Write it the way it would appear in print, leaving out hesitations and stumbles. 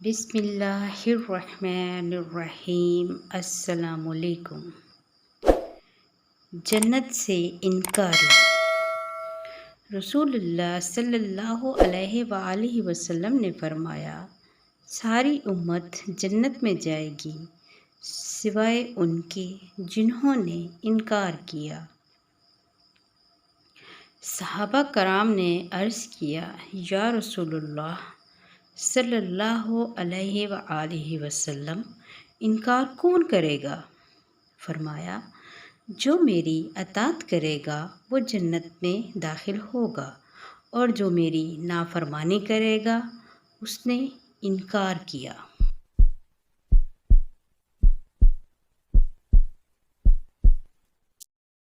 بسم اللہ الرحمن الرحیم۔ السلام علیکم۔ جنت سے انکاری۔ رسول اللہ صلی اللہ علیہ وآلہ وسلم نے فرمایا، ساری امت جنت میں جائے گی سوائے ان کے جنہوں نے انکار کیا۔ صحابہ کرام نے عرض کیا، یا رسول اللہ صلی اللہ علیہ وآلہ وسلم، انکار کون کرے گا؟ فرمایا، جو میری اطاعت کرے گا وہ جنت میں داخل ہوگا، اور جو میری نافرمانی کرے گا اس نے انکار کیا۔